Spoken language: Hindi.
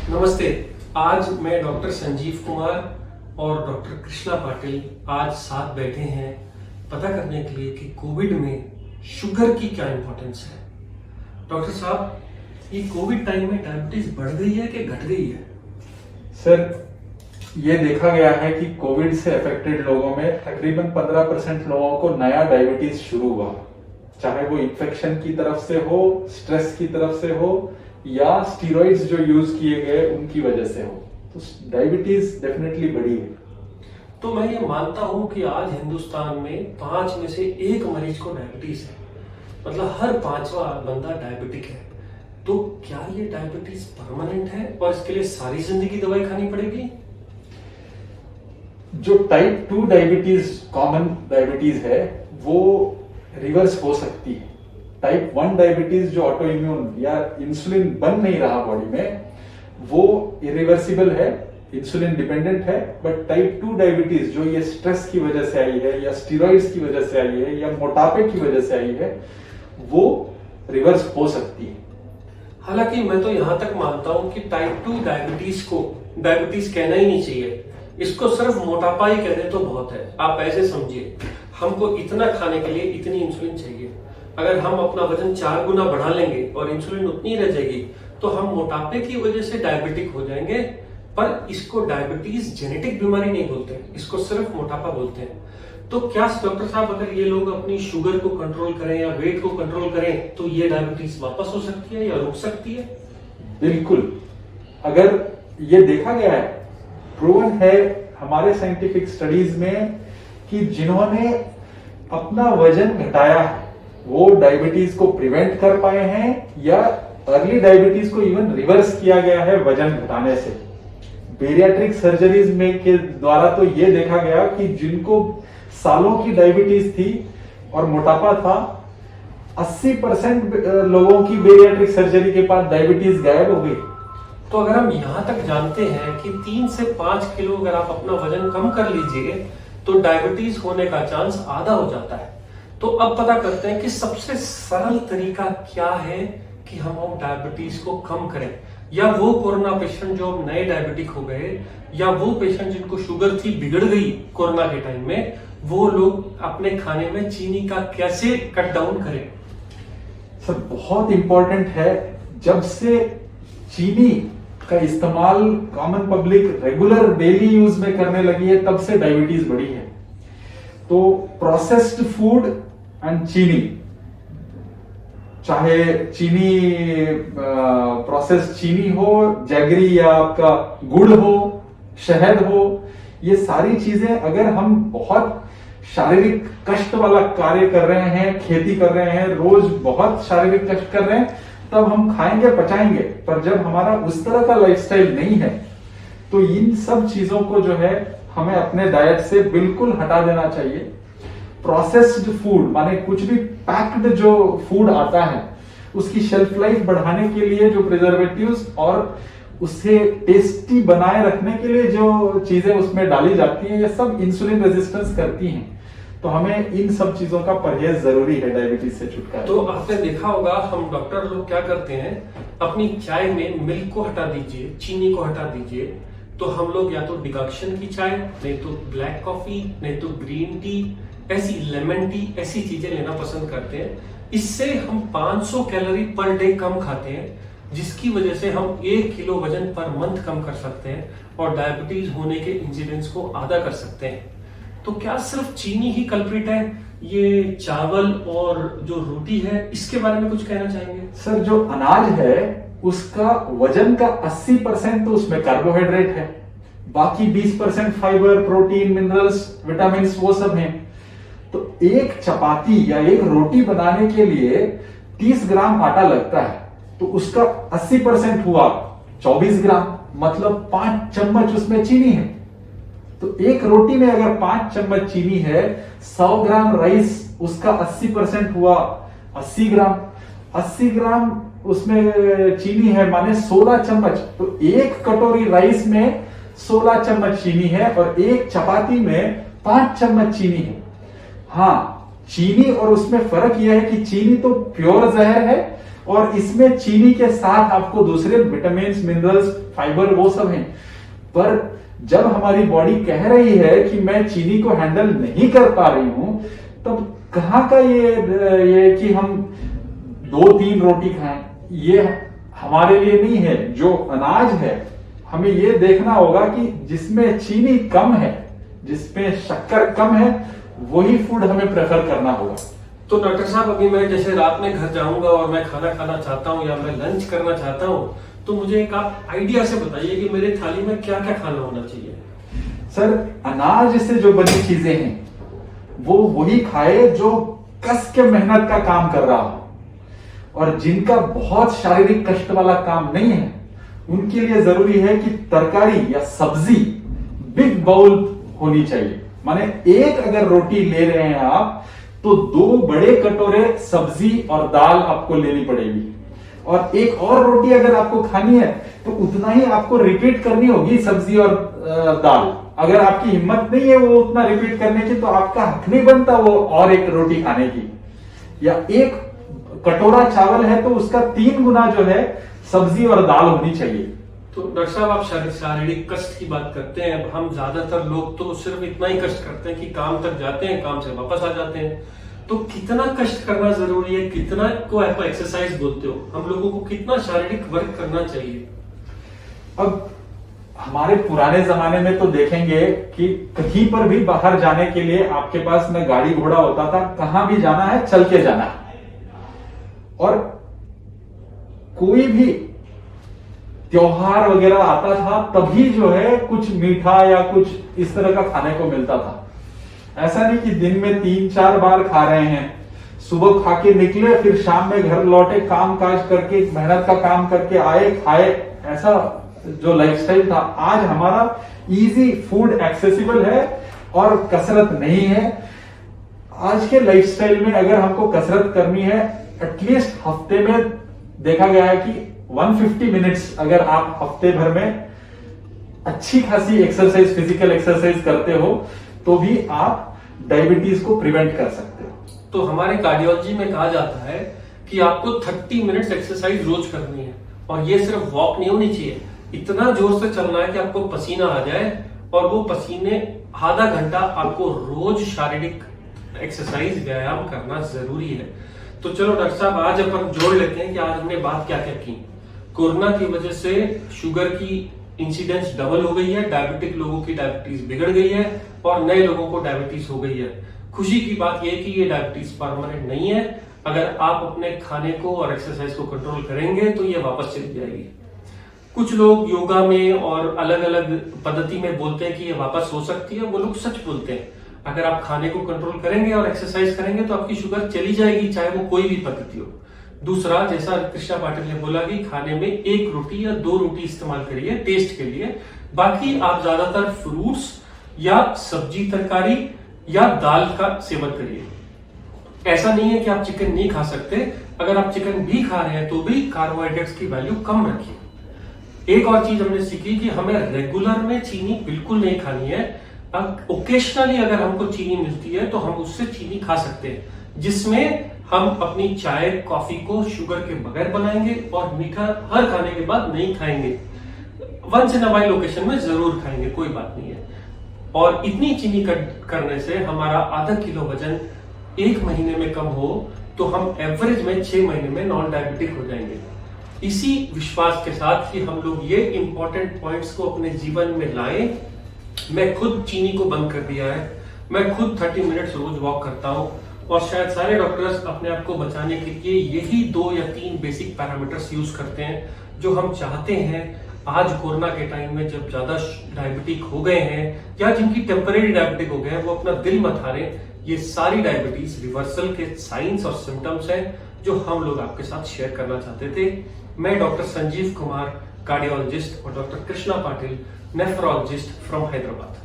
नमस्ते। आज मैं डॉक्टर संजीव कुमार और डॉक्टर कृष्णा पाटिल आज साथ बैठे हैं पता करने के लिए कि कोविड में शुगर की क्या इंपॉर्टेंस है। डॉक्टर साहब, ये कोविड टाइम में डायबिटीज बढ़ गई है कि घट गई है? सर, ये देखा गया है कि कोविड से अफेक्टेड लोगों में तकरीबन 15% लोगों को नया डायबिटीज शुरू हुआ, चाहे वो इन्फेक्शन की तरफ से हो, स्ट्रेस की तरफ से हो या स्टीरॉइड्स जो यूज किए गए उनकी वजह से हो। तो डायबिटीज डेफिनेटली बढ़ी है। तो मैं ये मानता हूं कि आज हिंदुस्तान में 5 में से 1 मरीज को डायबिटीज है, मतलब हर 5वां बंदा डायबिटिक है। तो क्या ये डायबिटीज परमानेंट है और इसके लिए सारी जिंदगी दवाई खानी पड़ेगी? जो टाइप 2 डायबिटीज, कॉमन डायबिटीज है, वो रिवर्स हो सकती है। टाइप 1 डायबिटीज जो ऑटो इम्यून या इंसुलिन बन नहीं रहा बॉडी में, वो इरिवर्सिबल है, इंसुलिन डिपेंडेंट है। बट टाइप 2 डायबिटीज जो ये स्ट्रेस की वजह से आई है या स्टीरॉइड्स की वजह से आई है या मोटापे की वजह से आई है, वो रिवर्स हो सकती है। हालांकि मैं तो यहां तक मानता हूं कि टाइप 2 डायबिटीज को डायबिटीज कहना ही नहीं चाहिए, इसको सिर्फ मोटापा ही कह दे तो बहुत है। आप ऐसे समझिए, हमको इतना खाने के लिए इतनी इंसुलिन चाहिए। अगर हम अपना वजन 4 गुना बढ़ा लेंगे और इंसुलिन उतनी रह जाएगी तो हम मोटापे की वजह से डायबिटिक हो जाएंगे। पर इसको डायबिटीज जेनेटिक बीमारी नहीं बोलते, इसको सिर्फ मोटापा बोलते हैं। तो क्या डॉक्टर साहब, अगर ये लोग अपनी शुगर को कंट्रोल करें या वेट को कंट्रोल करें तो ये डायबिटीज वापस हो सकती है या रुक सकती है? बिल्कुल। अगर ये देखा गया है, प्रूवन है हमारे साइंटिफिक स्टडीज में कि जिन्होंने अपना वजन घटाया है वो डायबिटीज को प्रिवेंट कर पाए हैं या अर्ली डायबिटीज को इवन रिवर्स किया गया है वजन घटाने से। बेरियाट्रिक सर्जरीज में के द्वारा तो ये देखा गया कि जिनको सालों की डायबिटीज थी और मोटापा था, 80% लोगों की बेरियाट्रिक सर्जरी के बाद डायबिटीज गायब हो गई। तो अगर हम यहां तक जानते हैं कि 3 से 5 किलो अगर आप अपना वजन कम कर लीजिए तो डायबिटीज होने का चांस आधा हो जाता है। तो अब पता करते हैं कि सबसे सरल तरीका क्या है कि हम डायबिटीज को कम करें, या वो कोरोना पेशेंट जो नए डायबिटिक हो गए या वो पेशेंट जिनको शुगर थी बिगड़ गई कोरोना के टाइम में, वो लोग अपने खाने में चीनी का कैसे कट डाउन करें? सर, बहुत इंपॉर्टेंट है। जब से चीनी का इस्तेमाल common public regular daily use में करने लगी है, तब से डायबिटीज बढ़ी है। तो प्रोसेस्ड फूड एंड चीनी, चाहे चीनी प्रोसेस्ड चीनी हो, जैगरी या आपका गुड़ हो, शहद हो, ये सारी चीजें अगर हम बहुत शारीरिक कष्ट वाला कार्य कर रहे हैं, खेती कर रहे हैं, रोज बहुत शारीरिक कष्ट कर रहे हैं, तब हम खाएंगे, पचाएंगे। पर जब हमारा उस तरह का लाइफस्टाइल नहीं है तो इन सब चीजों को जो है हमें अपने डाइट से बिल्कुल हटा देना चाहिए। प्रोसेस्ड फूड माने कुछ भी पैक्ड जो फूड आता है, उसकी शेल्फ लाइफ बढ़ाने के लिए जो प्रिजर्वेटिव्स और उसे टेस्टी बनाए रखने के लिए जो चीजें उसमें डाली जाती हैं, ये सब इंसुलिन रेजिस्टेंस करती हैं। तो हमें इन सब चीजों का परहेज जरूरी है डायबिटीज से छुटकारा। तो आपने देखा होगा हम डॉक्टर लोग क्या करते हैं, अपनी चाय में मिल्क को हटा दीजिए, चीनी को हटा दीजिए, तो हम लोग या तो डिकॉक्शन की चाय, नहीं तो ब्लैक कॉफी, नहीं तो ग्रीन टी, ऐसी लेमन टी, ऐसी चीजें लेना पसंद करते हैं। इससे हम 500 कैलोरी पर डे कम खाते हैं, जिसकी वजह से हम 1 किलो वजन पर मंथ कम कर सकते हैं और डायबिटीज होने के इंसिडेंस को आधा कर सकते हैं। तो क्या सिर्फ चीनी ही कल्प्रिट है? ये चावल और जो रोटी है, इसके बारे में कुछ कहना चाहेंगे? सर, जो अनाज है उसका वजन का 80% तो उसमें कार्बोहाइड्रेट है, बाकी 20% फाइबर, प्रोटीन, मिनरल्स, विटामिन वो सब हैं। तो एक चपाती या एक रोटी बनाने के लिए 30 ग्राम आटा लगता है, तो उसका 80% हुआ 24 ग्राम, मतलब 5 चम्मच उसमें चीनी है। तो एक रोटी में अगर 5 चम्मच चीनी है, 100 ग्राम राइस, उसका 80% हुआ 80 ग्राम। 80 ग्राम उसमें चीनी है माने 16 चम्मच। तो एक कटोरी राइस में 16 चम्मच चीनी है और एक चपाती में 5 चम्मच चीनी है। हाँ, चीनी और उसमें फर्क यह है कि चीनी तो प्योर जहर है और इसमें चीनी के साथ आपको दूसरे विटामिन, मिनरल्स, फाइबर वो सब हैं। पर जब हमारी बॉडी कह रही है कि मैं चीनी को हैंडल नहीं कर पा रही हूं, तब कहाँ का ये कि हम 2-3 रोटी खाएं, ये हमारे लिए नहीं है। जो अनाज है हमें ये देखना होगा कि जिसमें चीनी कम है, जिसमें शक्कर कम है, वही फूड हमें प्रेफर करना होगा। तो डॉक्टर साहब, अभी मैं जैसे रात में घर जाऊंगा और मैं खाना खाना चाहता हूँ या मैं लंच करना चाहता हूँ, तो मुझे एक आप आइडिया से बताइए कि मेरे थाली में क्या क्या खाना होना चाहिए। सर, अनाज से जो बनी चीजें हैं वो वही खाए जो कस के मेहनत का काम कर रहा हो, और जिनका बहुत शारीरिक कष्ट वाला काम नहीं है उनके लिए जरूरी है कि तरकारी या सब्जी बिग बाउल होनी चाहिए। माने एक अगर रोटी ले रहे हैं आप, तो 2 बड़े कटोरे सब्जी और दाल आपको लेनी पड़ेगी, और एक और रोटी अगर आपको खानी है तो उतना ही आपको रिपीट करनी होगी सब्जी और दाल। अगर आपकी हिम्मत नहीं है वो उतना रिपीट करने की, तो आपका हक नहीं बनता वो और एक रोटी खाने की। या एक कटोरा चावल है तो उसका 3 गुना जो है सब्जी और दाल होनी चाहिए। तो डॉक्टर साहब, आप शारीरिक कष्ट की बात करते हैं। हम ज्यादातर लोग तो सिर्फ इतना ही कष्ट करते हैं कि काम तक जाते हैं, काम से वापस आ जाते हैं। तो कितना कष्ट करना जरूरी है, कितना को आप एक्सरसाइज बोलते हो, हम लोगों को कितना शारीरिक वर्क करना चाहिए? अब हमारे पुराने जमाने में तो देखेंगे कि कहीं पर भी बाहर जाने के लिए आपके पास न गाड़ी घोड़ा होता था, कहां भी जाना है चल के जाना है, और कोई भी त्योहार वगैरह आता था तभी जो है कुछ मीठा या कुछ इस तरह का खाने को मिलता था। ऐसा नहीं कि दिन में 3-4 बार खा रहे हैं, सुबह खा के निकले फिर शाम में घर लौटे, काम काज करके मेहनत का काम करके आए खाए, ऐसा जो लाइफस्टाइल था। आज हमारा इजी फूड एक्सेसिबल है और कसरत नहीं है। आज के लाइफस्टाइल में अगर हमको कसरत करनी है, एटलीस्ट हफ्ते में देखा गया है कि 150 मिनट्स अगर आप हफ्ते भर में अच्छी खासी एक्सरसाइज, फिजिकल एक्सरसाइज करते हो तो भी आप डायबिटीज को प्रिवेंट कर सकते हो। तो हमारे कार्डियोलॉजी में कहा जाता है कि आपको 30 मिनट्स एक्सरसाइज रोज करनी है, और ये सिर्फ वॉक नहीं होनी चाहिए, इतना जोर से चलना है कि आपको पसीना आ जाए, और वो पसीने आधा घंटा आपको रोज शारीरिक एक्सरसाइज, व्यायाम करना जरूरी है। तो चलो डॉक्टर साहब, आज अपन जोड़ लेते हैं कि आज हमने बात क्या क्या की। कोरोना की वजह से शुगर की इंसिडेंस डबल हो गई है, डायबिटिक लोगों की डायबिटीज बिगड़ गई है, और नए लोगों को डायबिटीज हो गई है। खुशी की बात यह है कि ये डायबिटीज परमानेंट नहीं है। अगर आप अपने खाने को और एक्सरसाइज को कंट्रोल करेंगे तो ये वापस चली जाएगी। कुछ लोग योगा में और अलग अलग पद्धति में बोलते हैं कि ये वापस हो सकती है, वो लोग सच बोलते हैं। अगर आप खाने को कंट्रोल करेंगे और एक्सरसाइज करेंगे तो आपकी शुगर चली जाएगी, चाहे वो कोई भी पद्धति हो। दूसरा, जैसा कृष्णा पाटिल ने बोला कि खाने में 1 रोटी या 2 रोटी इस्तेमाल करिए टेस्ट के लिए, बाकी आप ज्यादातर फ्रूट्स या सब्जी तरकारी या दाल का सेवन करिए। ऐसा नहीं है कि आप चिकन नहीं खा सकते, अगर आप चिकन भी खा रहे हैं तो भी कार्बोहाइड्रेट्स की वैल्यू कम रखिए। एक और चीज हमने सीखी कि हमें रेगुलर में चीनी बिल्कुल नहीं खानी है। अब ओकेशनली अगर हमको चीनी मिलती है तो हम उससे चीनी खा सकते हैं, जिसमें हम अपनी चाय कॉफी को शुगर के बगैर बनाएंगे और मीठा हर खाने के बाद नहीं खाएंगे। Once in a while occasion में जरूर खाएंगे, कोई बात नहीं है। और इतनी चीनी करने से हमारा आधा किलो वजन 1 महीने में कम हो तो हम एवरेज में 6 महीने में नॉन डायबिटिक हो जाएंगे। इसी विश्वास के साथ कि हम लोग ये इंपॉर्टेंट पॉइंट्स को अपने जीवन में लाएं। मैं खुद चीनी को बंद कर दिया है, मैं खुद 30 मिनट्स रोज वॉक करता हूं, और शायद सारे डॉक्टर्स अपने आप को बचाने के लिए यही 2 या 3 बेसिक पैरामीटर्स यूज करते हैं, जो हम चाहते हैं आज कोरोना के टाइम में जब ज्यादा डायबिटिक हो गए हैं या जिनकी टेम्परेरी डायबिटिक हो गए हैं, वो अपना दिल मत हारें। ये सारी डायबिटीज रिवर्सल के साइंस और सिम्टम्स हैं जो हम लोग आपके साथ शेयर करना चाहते थे। मैं डॉक्टर संजीव कुमार, कार्डियोलॉजिस्ट, और doctor Krishna Patil, nephrologist from Hyderabad.